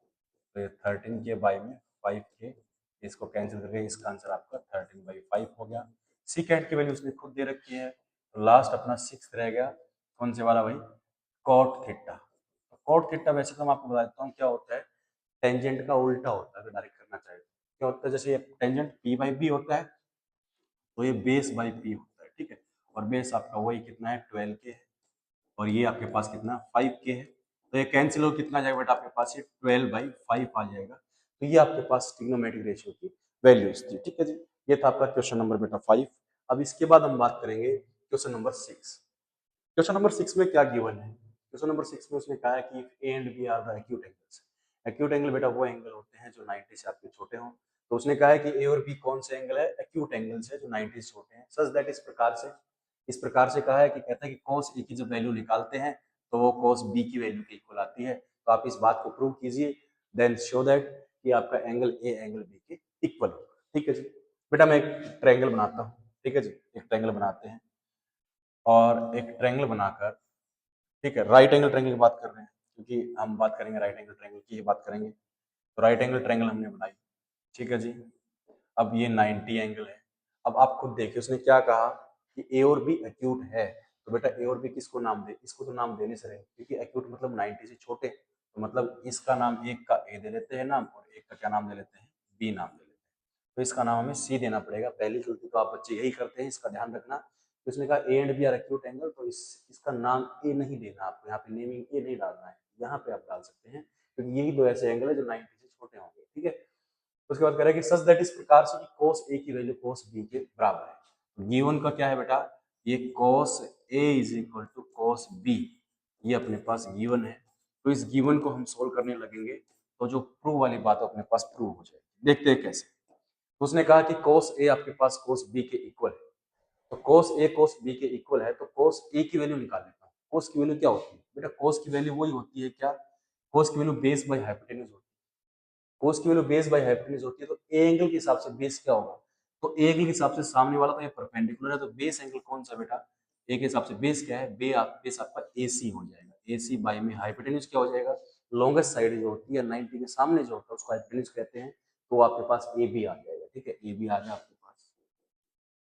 A: तो ये 13 के बाई में 5 के, इसको कैंसिल करके इसका आंसर आपका 13/5 हो गया। सीकेंट की वैल्यू उसने खुद दे रखी है। तो लास्ट अपना सिक्स रह गया, कौन से वाला भाई, कॉट थीटा। तो कॉट थीटा वैसे तो मैं आपको बता देता हूँ क्या होता है, टेंजेंट का उल्टा होता है, अगर डायरेक्ट करना चाहे तो क्या होता है, जैसे टेंजेंट पी बाई बी होता है, तो ये बेस बाई पी होता है, ठीक है। और बेस आपका वही कितना है 12 के है, और ये आपके पास कितना 5 के है, तो ये कैंसिल हो कितना जाएगा बेटा आपके पास, ये 12/5 आ जाएगा। तो ये आपके पास ट्रिग्नोमेट्रिक रेशियो की वैल्यूज थी, ठीक है जी। ये था आपका क्वेश्चन नंबर बेटा 5। अब इसके बाद हम बात करेंगे क्वेश्चन नंबर 6। क्वेश्चन नंबर 6 में क्या गिवन है, क्वेश्चन नंबर 6 में उसने कहा है कि A and B are the acute angles. Acute angle बेटा वो एंगल होते हैं जो 90 से आपके छोटे हों। तो उसने कहा है कि ए और बी कौन से एंगल है, एक्यूट एंगल्स है जो 90 से छोटे हैं, सच दैट इस प्रकार से कहा है कि कहता है कि cos ए की जब वैल्यू निकालते हैं तो वो cos बी की वैल्यू के इक्वल आती है। तो आप इस बात को प्रूव कीजिए, देन शो दैट कि आपका एंगल ए एंगल बी के इक्वल होगा, ठीक है जी। बेटा मैं एक ट्रायंगल बनाता हूँ, ठीक है जी, एक ट्रायंगल बनाते हैं, और एक ट्रायंगल बनाकर, ठीक है, राइट एंगल ट्रायंगल की बात कर रहे हैं क्योंकि हम बात करेंगे राइट एंगल ट्रायंगल की ही बात करेंगे। तो राइट एंगल ट्रायंगल हमने बनाई, ठीक है जी। अब ये 90 एंगल है। अब आप खुद देखिए उसने क्या कहा कि ए और बी एक्यूट है, तो बेटा ए और बी किसको नाम दे, इसको तो नाम देने से रहे, क्योंकि एक्यूट मतलब 90 से छोटे, तो मतलब इसका नाम एक का ए दे लेते हैं नाम, और एक का क्या नाम दे लेते हैं बी नाम दे लेते हैं। तो इसका नाम हमें सी देना पड़ेगा, पहली गलती तो आप बच्चे यही करते हैं, इसका ध्यान रखना। तो इसने कहा A and B are acute angle, तो इसका नाम ए नहीं देना आपको, यहाँ पे नेमिंग ए नहीं डालना है, यहाँ पे आप डाल सकते हैं, क्योंकि यही दो ऐसे एंगल है जो 90 से छोटे होंगे, ठीक है। उसके बाद कह रहा है कि सच दैट इस प्रकार से कि cos A की वैल्यू cos B के बराबर है। गिवन का क्या है बेटा, ये cos A is equal to cos B, ये अपने पास गिवन है। तो इस गिवन को हम सोल्व करने लगेंगे तो जो प्रूव वाली बात है अपने पास प्रूव हो जाएगी। देखते हैं कैसे। तो उसने कहा कि cos A आपके पास cos B के इक्वल है, तो cos A cos B के इक्वल है, तो cos A की वैल्यू निकाल लेता हूँ। cos की वैल्यू क्या होती है बेटा, cos की वैल्यू वही होती है क्या, cos की वैल्यू बेस बाय हाइपोटेन्यूज होती है। cos की वैल्यू बेस बाय हाइपोटेन्यूज होती है, तो ए एंगल के हिसाब से बेस क्या होगा, तो ए एंगल के हिसाब से सामने वाला तो ये परपेंडिकुलर है, तो बेस एंगल कौन सा बेटा, ए के हिसाब से बेस क्या है, बेस आपका AC हो जाएगा। AC बाय में हाइपोटेन्यूज क्या हो जाएगा, लॉन्गेस्ट साइड जो होती है 90 के सामने जो होता है उसको हाइपोटेन्यूज कहते हैं, तो आपके पास AB आ जाएगा। ठीक है, AB आ गया आपके पास,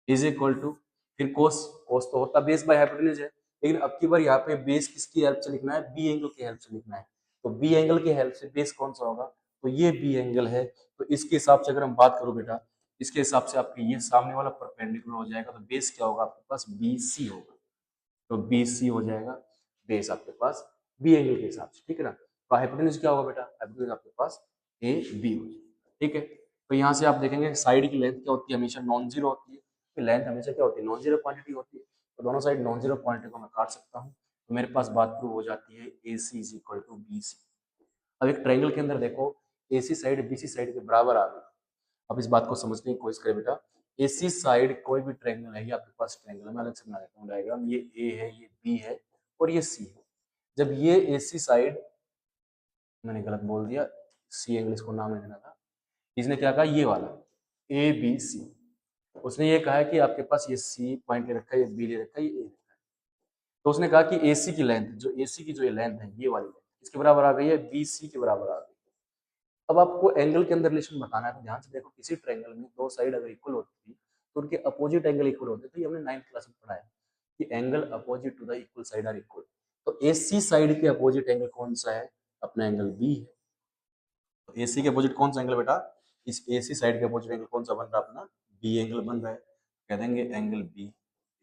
A: इज इक्वल टू, फिर कोस, कोस तो होता बेस बाय हाइपोटेन्यूज है, लेकिन अब की बार यहाँ पे बेस किसकी हेल्प से लिखना है, बी एंगल की हेल्प से लिखना है। तो बी एंगल की हेल्प से बेस कौन सा होगा, तो ये बी एंगल है। तो इसके हिसाब से अगर हम बात करो बेटा, इसके हिसाब से आपके ये सामने वाला परपेंडिकुलर हो जाएगा, तो बेस क्या होगा आपके पास, BC होगा। तो BC हो जाएगा बेस आपके पास बी एंगल के हिसाब से। ठीक है ना, तो हाइपोटेन्यूज क्या होगा बेटा, हाइपोटेन्यूज आपके पास AB हो जाएगा। ठीक है, तो यहाँ से आप देखेंगे साइड की लेंथ क्या होती है, हमेशा नॉन जीरो होती है। तो लेंथ हमेशा क्या होती है, नॉन जीरो क्वांटिटी होती है, तो दोनों साइड नॉन जीरो क्वांटिटी को मैं काट सकता हूँ, तो मेरे पास बात प्रूव हो जाती है AC is equal to BC। अब एक ट्रायंगल के अंदर देखो, AC साइड BC साइड के बराबर आ गई। अब इस बात को समझने की कोशिश करें बेटा, AC साइड कोई भी ट्रायंगल है, ये आपके पास ट्रायंगल है, मैं अलग से बना देता हूँ डायग्राम, ये A है, ये B है और ये C है। जब ये AC साइड, मैंने गलत बोल दिया, C एंगल इसको नाम नहीं देना था, इसने क्या कहा, ये वाला ABC, उसने ये कहा है कि आपके पास ये C पॉइंट ले रखा है, ये B ले रखा है, ये A रखा है। तो उसने कहा कि AC की लेंथ, जो AC की जो ये लेंथ है, ये वाली लेंथ इसके बराबर आ गई है, BC के बराबर आ गई। अब आपको एंगल के अंदर रिलेशन बताना है, तो ध्यान से देखो, किसी ट्रायंगल में दो साइड अगर इक्वल होती थी तो उनके अपोजिट एंगल इक्वल होते थे। ये हमने 9th क्लास में पढ़ा है कि angle opposite to the equal side are equal. तो AC साइड के अपोजिट एंगल कौन सा है, अपना एंगल B है। तो AC के अपोजिट कौन सा एंगल बेटा, इस AC साइड के अपोजिट एंगल कौन सा बन रहा है, अपना B एंगल बन रहा है। कह देंगे angle B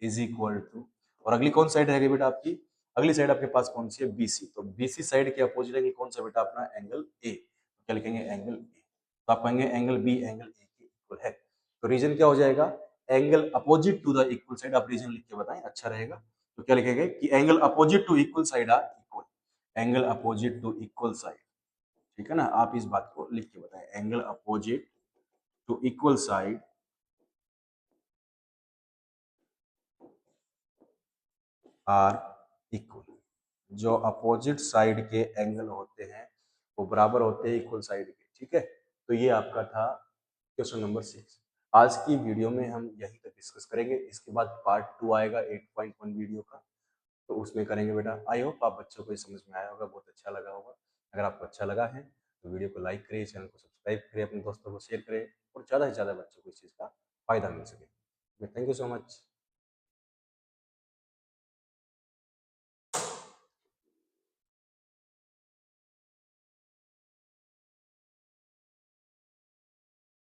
A: is equal to, और अगली कौन साइड रहेगी बेटा आपकी, अगली साइड आपके पास कौन सी है, BC। तो BC साइड के अपोजिट एंगल कौन सा बेटा, अपना एंगल A। तो क्या लिखेंगे, एंगल A। तो आप कहेंगे एंगल B एंगल A के इक्वल है। तो रीजन क्या हो जाएगा, angle opposite to the equal side. आप रीजन लिख के बताएं, अच्छा रहेगा। तो क्या लिखेंगे कि angle opposite to equal side are equal, angle opposite to equal side. ठीक है ना, आप इस बात को लिख के बताएं, angle opposite to equal side are equal. जो अपोजिट साइड के एंगल होते हैं वो बराबर होते हैं इक्वल साइड के। ठीक है, तो ये आपका था क्वेश्चन नंबर 6। आज की वीडियो में हम यहीं तक डिस्कस करेंगे, इसके बाद पार्ट 2 आएगा 8.1 वीडियो का, तो उसमें करेंगे बेटा। आई होप आप बच्चों को ये समझ में आया होगा, बहुत अच्छा लगा होगा। अगर आपको अच्छा लगा है तो वीडियो को लाइक करिए, चैनल को सब्सक्राइब करिए, अपने दोस्तों को शेयर करें और ज़्यादा से ज़्यादा बच्चों को इस चीज़ का फायदा मिल सके। Thank you so much.